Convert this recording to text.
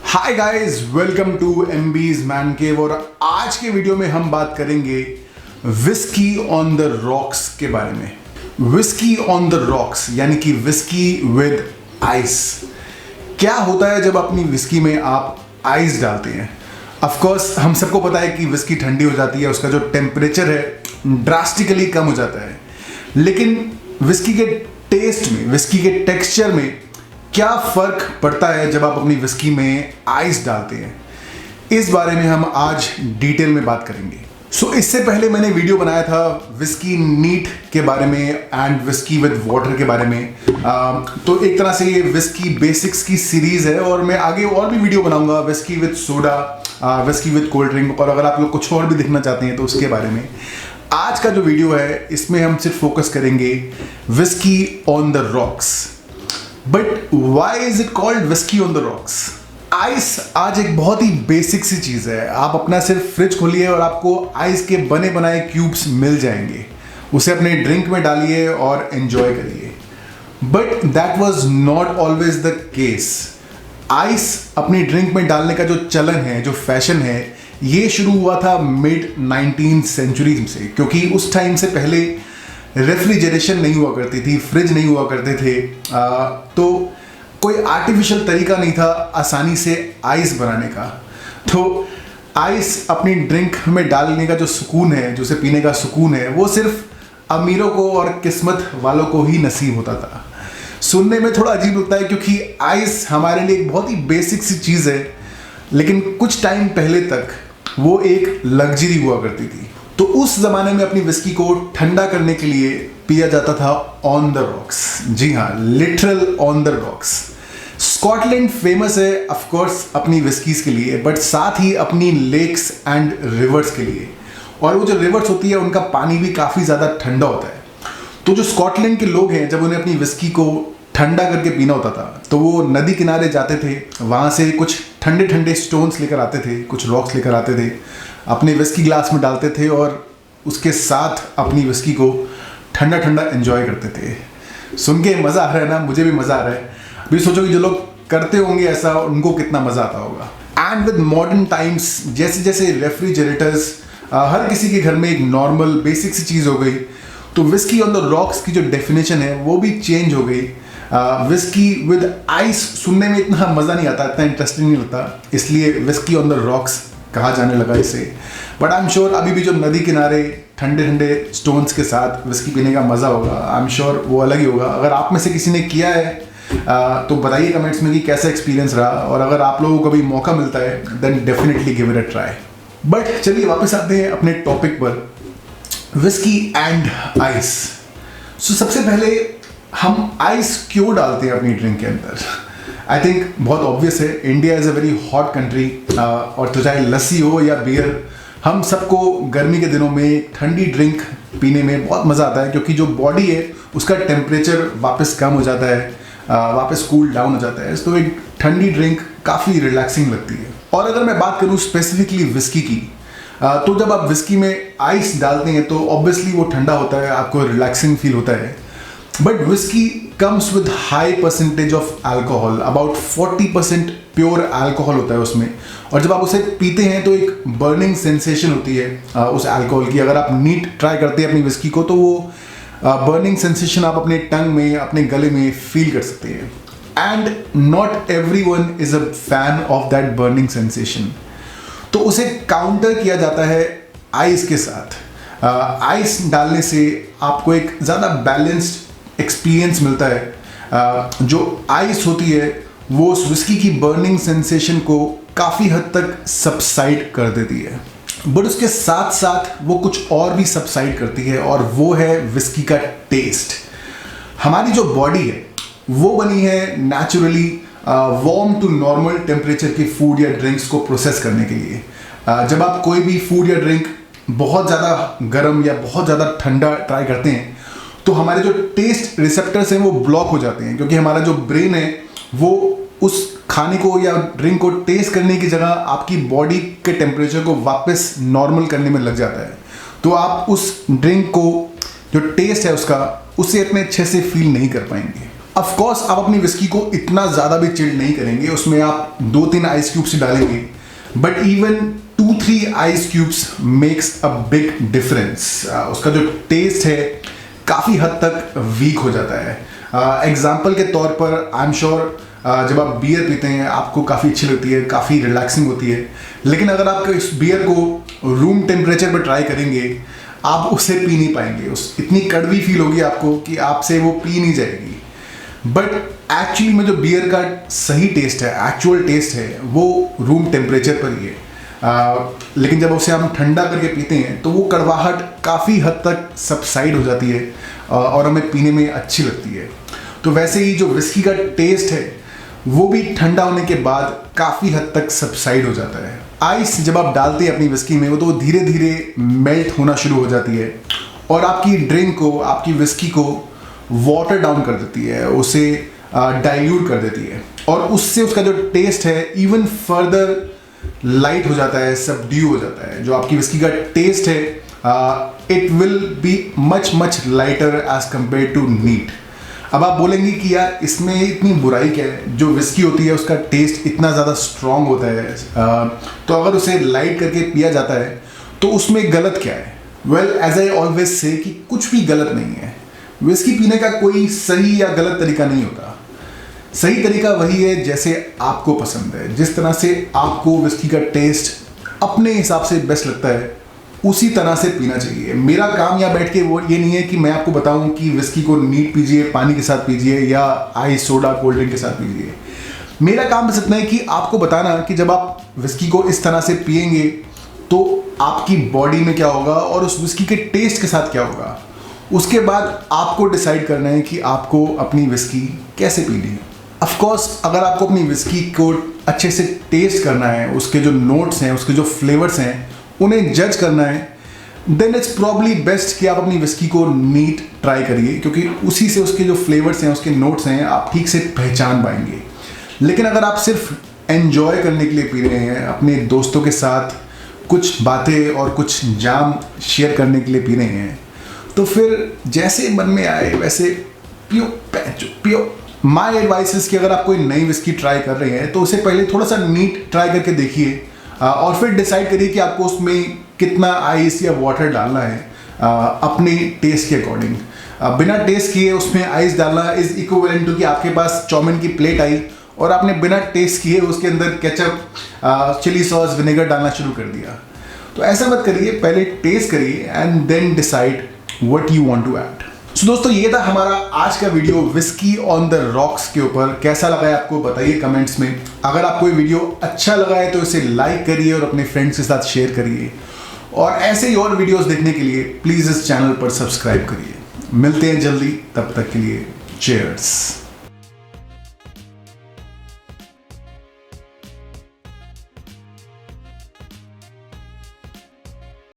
Hi guys, welcome to MB's man cave. और आज के वीडियो में हम बात करेंगे विस्की ऑन द रॉक्स के बारे में। विस्की ऑन द रॉक्स यानी कि विस्की विद आइस। क्या होता है जब अपनी विस्की में आप आइस डालते हैं? ऑफ कोर्स हम सबको पता है कि विस्की ठंडी हो जाती है, उसका जो टेम्परेचर है ड्रास्टिकली कम हो जाता है। लेकिन विस्की के टेस्ट में, विस्की के टेक्सचर में क्या फर्क पड़ता है जब आप अपनी विस्की में आइस डालते हैं, इस बारे में हम आज डिटेल में बात करेंगे। इससे पहले मैंने वीडियो बनाया था विस्की नीट के बारे में एंड विस्की विद वाटर के बारे में। तो एक तरह से ये विस्की बेसिक्स की सीरीज है और मैं आगे और भी वीडियो बनाऊंगा whisky with soda, whisky with cold drink, और अगर आप लोग कुछ और भी देखना चाहते हैं तो उसके बारे में। आज का जो वीडियो है इसमें हम सिर्फ फोकस करेंगे whisky on the rocks. But why is it called whisky on the rocks? Ice आज एक बहुत ही बेसिक सी चीज है। आप अपना सिर्फ फ्रिज खोलिए और आपको आइस के बने बनाए क्यूब्स मिल जाएंगे। उसे अपने ड्रिंक में डालिए और एंजॉय करिए। But that was not always the case. Ice अपनी ड्रिंक में डालने का जो चलन है, जो फैशन है, ये शुरू हुआ था मिड 19th सेंचुरी से, क्योंकि उस टाइम से पहले रेफ्रिजरेशन नहीं हुआ करती थी, फ्रिज नहीं हुआ करते थे। तो कोई आर्टिफिशियल तरीका नहीं था आसानी से आइस बनाने का। तो आइस अपनी ड्रिंक में डालने का जो सुकून है, जो उसे पीने का सुकून है, वो सिर्फ अमीरों को और किस्मत वालों को ही नसीब होता था। सुनने में थोड़ा अजीब लगता है क्योंकि आइस हमारे लिए एक बहुत ही बेसिक सी चीज़ है, लेकिन कुछ टाइम पहले तक वो एक लग्जरी हुआ करती थी। तो उस जमाने में अपनी विस्की को ठंडा करने के लिए पिया जाता था ऑन द रॉक्स। जी हाँ, literal on the rocks. Scotland famous है ऑफ कोर्स अपनी विस्कीज के लिए, बट साथ ही अपनी लेक्स एंड रिवर्स के लिए। और वो जो रिवर्स होती है उनका पानी भी काफ़ी ज़्यादा ठंडा होता है। तो जो स्कॉटलैंड के लोग हैं, जब उन्हें अपनी विस्की को ठंडा करके पीना होता था तो वो नदी किनारे जाते थे, वहाँ से कुछ ठंडे ठंडे स्टोन्स लेकर आते थे, कुछ रॉक्स लेकर आते थे, अपने विस्की ग्लास में डालते थे और उसके साथ अपनी विस्की को ठंडा ठंडा एंजॉय करते थे। सुन के मज़ा आ रहा है ना? मुझे भी मज़ा आ रहा है। अभी सोचो कि जो लोग करते होंगे ऐसा, उनको कितना मज़ा आता होगा। एंड विद मॉडर्न टाइम्स, जैसे जैसे रेफ्रिजरेटर्स हर किसी के घर में एक नॉर्मल बेसिक सी चीज़ हो गई, तो विस्की ऑन द रॉक्स की जो डेफिनेशन है वो भी चेंज हो गई। विस्की विद आइस सुनने में इतना मज़ा नहीं आता, इतना इंटरेस्टिंग नहीं लगता, इसलिए विस्की ऑन द रॉक्स कहा जाने लगा इसे। बट आई एम श्योर अभी भी जो नदी किनारे ठंडे ठंडे स्टोन्स के साथ विस्की पीने का मज़ा होगा, आई एम श्योर वो अलग ही होगा। अगर आप में से किसी ने किया है तो बताइए कमेंट्स में कि कैसा एक्सपीरियंस रहा, और अगर आप लोगों को कभी मौका मिलता है then definitely give it a try. But चलिए वापस आते हैं अपने टॉपिक पर, विस्की एंड आइस। सबसे पहले हम आइस क्यों डालते हैं अपनी ड्रिंक के अंदर? आई थिंक बहुत ऑब्वियस है। India is a very hot country, और तो चाहे लस्सी हो या बियर, हम सबको गर्मी के दिनों में ठंडी ड्रिंक पीने में बहुत मज़ा आता है, क्योंकि जो बॉडी है उसका टेम्परेचर वापस कम हो जाता है, वापस कूल डाउन हो जाता है। तो एक ठंडी ड्रिंक काफ़ी रिलैक्सिंग लगती है। और अगर मैं बात करूँ स्पेसिफिकली विस्की की, तो जब आप विस्की में आइस डालते हैं तो ऑब्वियसली वो ठंडा होता है, आपको रिलैक्सिंग फील होता है। But whisky comes with high percentage of alcohol, about 40% pure alcohol होता है उसमें। और जब आप उसे पीते हैं तो एक बर्निंग सेंसेशन होती है उस अल्कोहल की। अगर आप नीट ट्राई करते हैं अपनी विस्की को तो वो बर्निंग सेंसेशन आप अपने टंग में, अपने गले में फील कर सकते हैं। And not everyone is a fan of that burning sensation. तो उसे काउंटर किया जाता है आइस के साथ। आइस डालने से आपको एक ज़्यादा बैलेंस्ड एक्सपीरियंस मिलता है। जो आइस होती है वो उस विस्की की बर्निंग सेंसेशन को काफ़ी हद तक सबसाइड कर देती है। बट उसके साथ साथ वो कुछ और भी सबसाइड करती है, और वो है विस्की का टेस्ट। हमारी जो बॉडी है वो बनी है naturally warm to normal temperature की फूड या ड्रिंक्स को प्रोसेस करने के लिए। जब आप कोई भी फूड या ड्रिंक बहुत ज़्यादा गर्म या बहुत ज़्यादा ठंडा ट्राई करते हैं तो हमारे जो टेस्ट रिसेप्टर्स हैं वो ब्लॉक हो जाते हैं, क्योंकि हमारा जो ब्रेन है वो उस खाने को या ड्रिंक को टेस्ट करने की जगह आपकी बॉडी के टेम्परेचर को वापस नॉर्मल करने में लग जाता है। तो आप उस ड्रिंक को जो टेस्ट है उसका, उसे इतने अच्छे से फील नहीं कर पाएंगे। ऑफ कोर्स आप अपनी विस्की को इतना ज़्यादा भी चिल्ड नहीं करेंगे, उसमें आप 2-3 आइस क्यूब्स ही डालेंगे, but even 2-3 ice cubes makes a big difference. उसका जो टेस्ट है काफ़ी हद तक वीक हो जाता है। एग्जाम्पल के तौर पर आई एम श्योर जब आप बियर पीते हैं आपको काफ़ी अच्छी लगती है, काफ़ी रिलैक्सिंग होती है, लेकिन अगर आप इस बियर को रूम टेम्परेचर पर ट्राई करेंगे आप उसे पी नहीं पाएंगे। उस इतनी कड़वी फील होगी आपको कि आपसे वो पी नहीं जाएगी। बट एक्चुअली में जो बियर का सही टेस्ट है, एक्चुअल टेस्ट है, वो रूम टेम्परेचर पर ही है। लेकिन जब उसे हम ठंडा करके पीते हैं तो वो कड़वाहट काफ़ी हद तक सबसाइड हो जाती है और हमें पीने में अच्छी लगती है। तो वैसे ही जो विस्की का टेस्ट है वो भी ठंडा होने के बाद काफ़ी हद तक सबसाइड हो जाता है। आइस जब आप डालते हैं अपनी विस्की में वो तो धीरे धीरे मेल्ट होना शुरू हो जाती है और आपकी ड्रिंक को, आपकी विस्की को वाटर डाउन कर देती है, उसे डाइल्यूट कर देती है और उससे उसका जो टेस्ट है इवन फर्दर लाइट हो जाता है, सबड्यू हो जाता है। जो आपकी विस्की का टेस्ट है it will be much lighter as compared to neat. अब आप बोलेंगे कि यार इसमें इतनी बुराई क्या है, जो विस्की होती है उसका टेस्ट इतना ज़्यादा स्ट्रॉन्ग होता है, तो अगर उसे लाइट करके पिया जाता है तो उसमें गलत क्या है? Well as I always say कि कुछ भी गलत नहीं है। विस्की पीने का कोई सही या गलत तरीका नहीं होता। सही तरीका वही है जैसे आपको पसंद है, जिस तरह से आपको विस्की का टेस्ट अपने हिसाब से बेस्ट लगता है उसी तरह से पीना चाहिए। मेरा काम यहाँ बैठ के वो ये नहीं है कि मैं आपको बताऊं कि विस्की को नीट पीजिए, पानी के साथ पीजिए या आइस सोडा कोल्ड ड्रिंक के साथ पीजिए। मेरा काम बस इतना है कि आपको बताना कि जब आप विस्की को इस तरह से पिएंगे तो आपकी बॉडी में क्या होगा और उस विस्की के टेस्ट के साथ क्या होगा। उसके बाद आपको डिसाइड करना है कि आपको अपनी विस्की कैसे पीनी है। ऑफ कोर्स अगर आपको अपनी विस्की को अच्छे से टेस्ट करना है, उसके जो नोट्स हैं, उसके जो फ्लेवर्स हैं उन्हें जज करना है, देन इट्स प्रॉब्ली बेस्ट कि आप अपनी विस्की को नीट ट्राई करिए, क्योंकि उसी से उसके जो फ्लेवर्स हैं, उसके नोट्स हैं, आप ठीक से पहचान पाएंगे। लेकिन अगर आप सिर्फ एन्जॉय करने के लिए पी रहे हैं, अपने दोस्तों के साथ कुछ बातें और कुछ जाम शेयर करने के लिए पी रहे हैं, तो फिर जैसे मन में आए वैसे पियो, पियो। माई एडवाइस इज कि अगर आप कोई नई विस्की ट्राई कर रहे हैं तो उसे पहले थोड़ा सा नीट ट्राई करके देखिए और फिर डिसाइड करिए कि आपको उसमें कितना आइस या वाटर डालना है अपने टेस्ट के अकॉर्डिंग। बिना टेस्ट किए उसमें आइस डालना इज इक्विवेलेंट टू कि आपके पास चाउमीन की प्लेट आई और आपने बिना टेस्ट किए उसके अंदर केचप, चिली सॉस, विनेगर डालना शुरू कर दिया। तो ऐसा मत करिए, पहले टेस्ट करिए and then decide what you want to add. सो दोस्तों ये था हमारा आज का video whisky on the rocks के ऊपर। कैसा लगा है आपको बताइए कमेंट्स में। अगर आपको ये वीडियो अच्छा लगा है तो इसे लाइक करिए और अपने फ्रेंड्स के साथ शेयर करिए और ऐसे ही और वीडियोस देखने के लिए प्लीज़ इस चैनल पर सब्सक्राइब करिए। मिलते हैं जल्दी, तब तक के लिए चीयर्स।